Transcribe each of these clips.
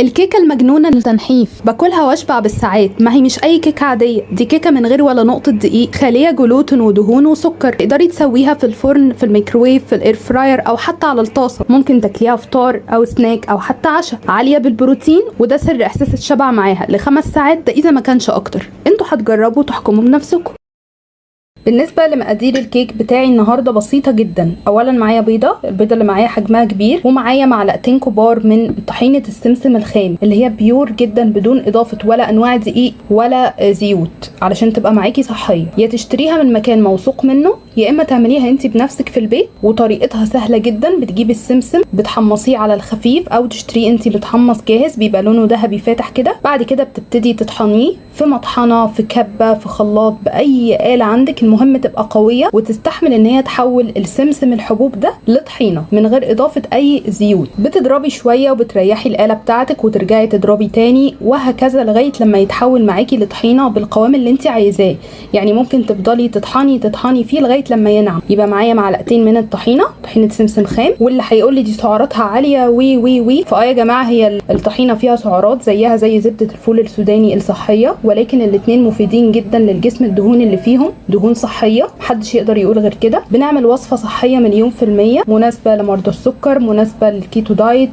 الكيكة المجنونة للتنحيف باكلها واشبع بالساعات. ما هي مش اي كيكة عادية، دي كيكة من غير ولا نقطة دقيق، خالية جلوتين ودهون وسكر. تقدري تسويها في الفرن، في الميكروويف، في الاير فراير، او حتى على الطاسة. ممكن تاكليها فطار او سناك او حتى عشاء. عالية بالبروتين، وده سر احساس الشبع معاها ل5 ساعات، ده اذا ما كانش اكتر. انتوا هتجربوا تحكموا بنفسكم. بالنسبه لمقادير الكيك بتاعي النهارده بسيطه جدا. اولا معايا البيضه اللي معايا حجمها كبير، ومعايا معلقتين كبار من طحينه السمسم الخام اللي هي بيور جدا بدون اضافه ولا انواع دقيق ولا زيوت، علشان تبقى معاكي صحيه. يا تشتريها من مكان موثوق منه، يا اما تعمليها انت بنفسك في البيت، وطريقتها سهله جدا. بتجيبي السمسم بتحمصيه على الخفيف، او تشتريه انت متحمص جاهز بيبقى لونه ذهبي فاتح كده. بعد كده بتبتدي تطحنيه في مطحنه، في كبه، في خلاط، باي آلة عندك. المهم تبقى قويه وتستحمل ان هي تحول السمسم الحبوب ده لطحينه من غير اضافه اي زيوت. بتضربي شويه وبتريحي الآلة بتاعتك وترجعي تضربي تاني، وهكذا لغايه لما يتحول معاكي لطحينه بالقوام اللي انت عايزاه. يعني ممكن تفضلي تطحني فيه لغايه لما ينعم. يبقى معايا معلقتين من طحينه سمسم خام. واللي هيقول لي دي سعراتها عاليه وي يا جماعه، هي الطحينه فيها سعرات زيها زي زبده الفول السوداني الصحيه، ولكن الاثنين مفيدين جدا للجسم. الدهون اللي فيهم دهون صحيه، محدش يقدر يقول غير كده. بنعمل وصفه صحيه 100%، مناسبه لمرضى السكر، مناسبه للكيتو دايت،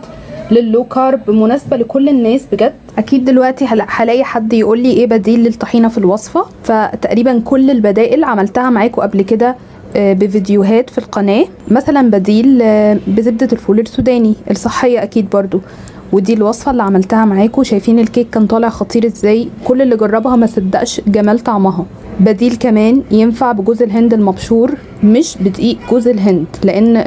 لللو كارب، مناسبه لكل الناس بجد. اكيد دلوقتي هلاقي حد يقول لي ايه بديل للطحينه في الوصفه. فتقريبا كل البدائل عملتها معاكم قبل كده بفيديوهات في القناه. مثلا بديل بزبده الفول السوداني الصحيه اكيد برضو، ودي الوصفه اللي عملتها معاكم. شايفين الكيك كان طالع خطير ازاي؟ كل اللي جربها ما صدقش جمال طعمها. بديل كمان ينفع بجوز الهند المبشور، مش بدقيق جوز الهند، لان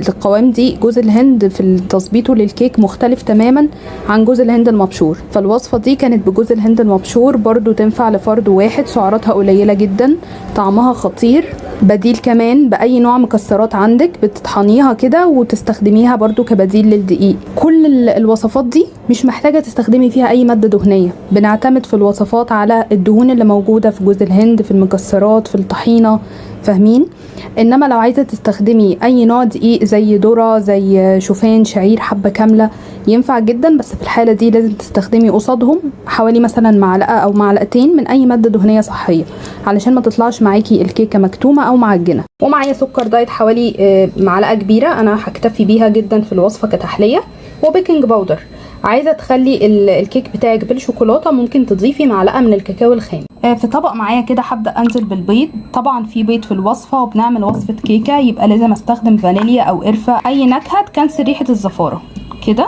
القوام دي جوز الهند في تظبيطه للكيك مختلف تماما عن جوز الهند المبشور. فالوصفه دي كانت بجوز الهند المبشور، برضو تنفع لفرد واحد، سعراتها قليله جدا، طعمها خطير. بديل كمان باي نوع مكسرات عندك، بتطحنيها كده وتستخدميها برضو كبديل للدقيق. كل الوصفات دي مش محتاجه تستخدمي فيها اي ماده دهنيه. بنعتمد في الوصفات على الدهون اللي موجوده في جوز الهند، في المكسرات، في الطحينه، فاهمين؟ انما لو عايزه تستخدمي اي نوع دقيق زي ذره، زي شوفان، شعير، حبه كامله، ينفع جدا. بس في الحاله دي لازم تستخدمي قصادهم حوالي مثلا معلقه او معلقتين من اي ماده دهنيه صحيه، علشان ما تطلعش معاكي الكيكه مكتومه او معجنه. ومعايا سكر دايت حوالي معلقه كبيره، انا هكتفي بيها جدا في الوصفه كتحليه. وبيكنج باودر، عايزه تخلي الكيك بتاعك بالشوكولاته، ممكن تضيفي معلقه من الكاكاو الخام. في طبق معايا كده هبدا انزل بالبيض. طبعا في بيض في الوصفه، وبنعمل وصفه كيكه يبقى لازم استخدم فانيليا او قرفه، اي نكهه تكنسل ريحه الزفاره كده.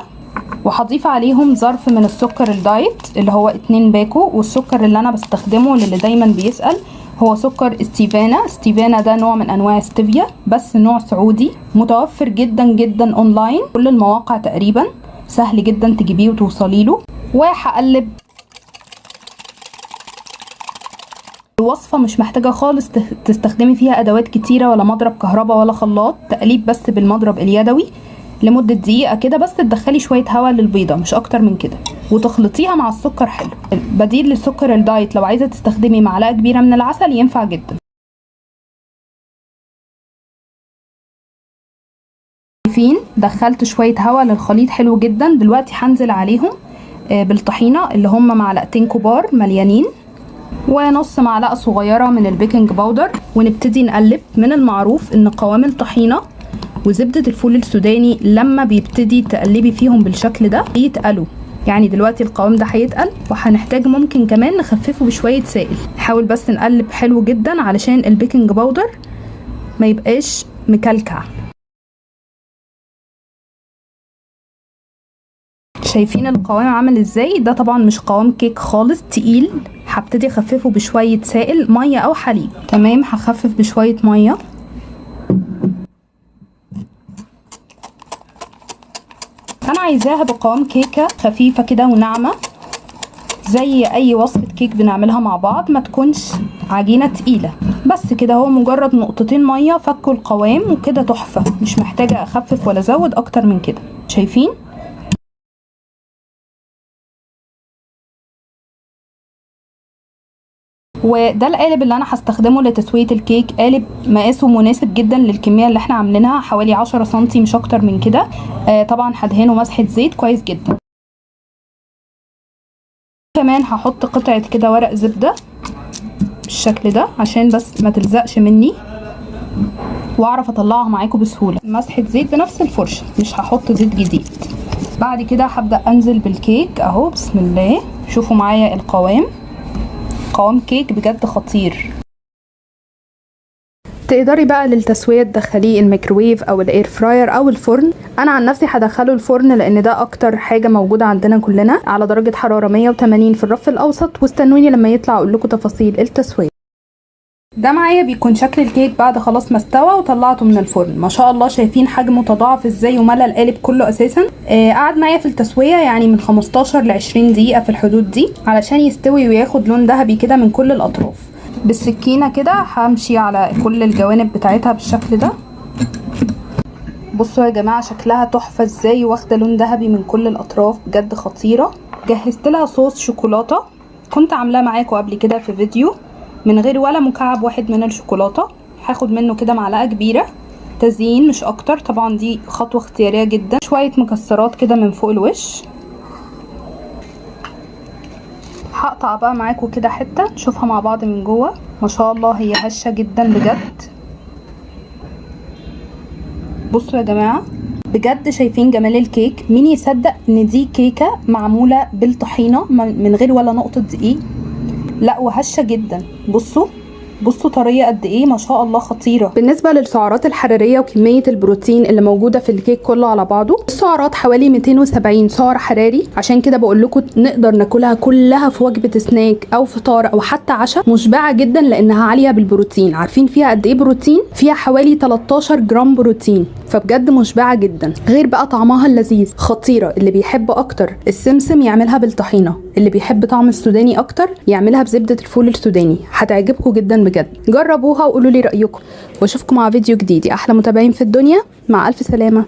وهضيف عليهم ظرف من السكر الدايت اللي هو 2 باكو. والسكر اللي انا بستخدمه للي دايما بيسأل هو سكر ستيفانا ده نوع من انواع ستيفيا، بس نوع سعودي، متوفر جدا جدا اونلاين، كل المواقع تقريبا، سهل جدا تجيبيه وتوصلي له. وهقلب. الوصفه مش محتاجه خالص تستخدمي فيها ادوات كتيره، ولا مضرب كهرباء، ولا خلاط. تقليب بس بالمضرب اليدوي لمده دقيقه كده بس. تدخلي شويه هواء للبيضه، مش اكتر من كده، وتخلطيها مع السكر. حلو. بديل للسكر الدايت لو عايزه تستخدمي معلقه كبيره من العسل، ينفع جدا. شايفين دخلت شويه هواء للخليط، حلو جدا. دلوقتي هنزل عليهم بالطحينه اللي هم معلقتين كبار مليانين، ونص معلقه صغيره من البيكنج باودر، ونبتدي نقلب. من المعروف ان قوام الطحينه وزبده الفول السوداني لما بيبتدي تقلبي فيهم بالشكل ده يتقلوا. يعني دلوقتي القوام ده هيتقل، وهنحتاج ممكن كمان نخففه بشويه سائل. نحاول بس نقلب حلو جدا علشان البيكنج باودر ما يبقاش مكلكع. شايفين القوام عامل ازاي؟ ده طبعا مش قوام كيك خالص، تقيل. هبتدي اخففه بشويه سائل، ميه او حليب. تمام، هخفف بشويه ميه. انا عايزاها بقوام كيكه خفيفه كده وناعمه، زي اي وصفه كيك بنعملها مع بعض، ما تكونش عجينه تقيله. بس كده، هو مجرد نقطتين ميه فكوا القوام، وكده تحفه. مش محتاجه اخفف ولا ازود اكتر من كده. شايفين؟ وده القالب اللي انا هستخدمه لتسويه الكيك. قالب مقاسه مناسب جدا للكميه اللي احنا عاملينها، حوالي 10 سنتي، مش اكتر من كده. طبعا هدهنه مسحه زيت كويس جدا. كمان هحط قطعة كده ورق زبدة بالشكل ده عشان بس ما تلزقش مني واعرف اطلعها معاكم بسهولة. مسحة زيت بنفس الفرشة، مش هحط زيت جديد. بعد كده هبدأ انزل بالكيك اهو. بسم الله، شوفوا معايا القوام، قوام كيك بجد خطير. تقدري بقى للتسوية تدخليه الميكروويف او الاير فراير او الفرن. انا عن نفسي هدخله الفرن لان ده اكتر حاجة موجودة عندنا كلنا، على درجة حرارة 180 في الرف الاوسط. واستنوني لما يطلع اقول لكم تفاصيل التسوية. ده معايا بيكون شكل الكيك بعد خلاص ما استوى وطلعته من الفرن. ما شاء الله، شايفين حجمه تضاعف ازاي وملى القالب كله اساسا. قعد معايا في التسويه يعني من 15 ل 20 دقيقه في الحدود دي علشان يستوي وياخد لون ذهبي كده من كل الاطراف. بالسكينه كده همشي على كل الجوانب بتاعتها بالشكل ده. بصوا يا جماعه شكلها تحفه ازاي، واخده لون ذهبي من كل الاطراف، بجد خطيره. جهزت لها صوص شوكولاته كنت عاملاه معاكم قبل كده في فيديو، من غير ولا مكعب واحد من الشوكولاته. هاخد منه كده معلقه كبيره تزيين مش اكتر، طبعا دي خطوه اختياريه جدا. شويه مكسرات كده من فوق الوش. هقطع بقى معاكم كده حته نشوفها مع بعض من جوه. ما شاء الله هي هشه جدا بجد. بصوا يا جماعه بجد، شايفين جمال الكيك؟ مين يصدق ان دي كيكه معموله بالطحينه من غير ولا نقطه دقيق؟ لا وهشه جدا. بصوا طريه قد ايه، ما شاء الله خطيره. بالنسبه للسعرات الحراريه وكميه البروتين اللي موجوده في الكيك كله على بعضه، السعرات حوالي 270 سعر حراري. عشان كده بقول لكم نقدر ناكلها كلها في وجبه سناك او فطار او حتى عشاء، مشبعه جدا لانها عاليه بالبروتين. عارفين فيها قد ايه بروتين؟ فيها حوالي 13 جرام بروتين، فبجد مشبعه جدا. غير بقى طعمها اللذيذ، خطيره. اللي بيحب اكتر السمسم يعملها بالطحينه، اللي بيحب طعم السوداني اكتر يعملها بزبده الفول السوداني. هتعجبكم جدا بجد. جربوها وقولوا لي رايكم، واشوفكم مع فيديو جديد. احلى متابعين في الدنيا، مع الف سلامه.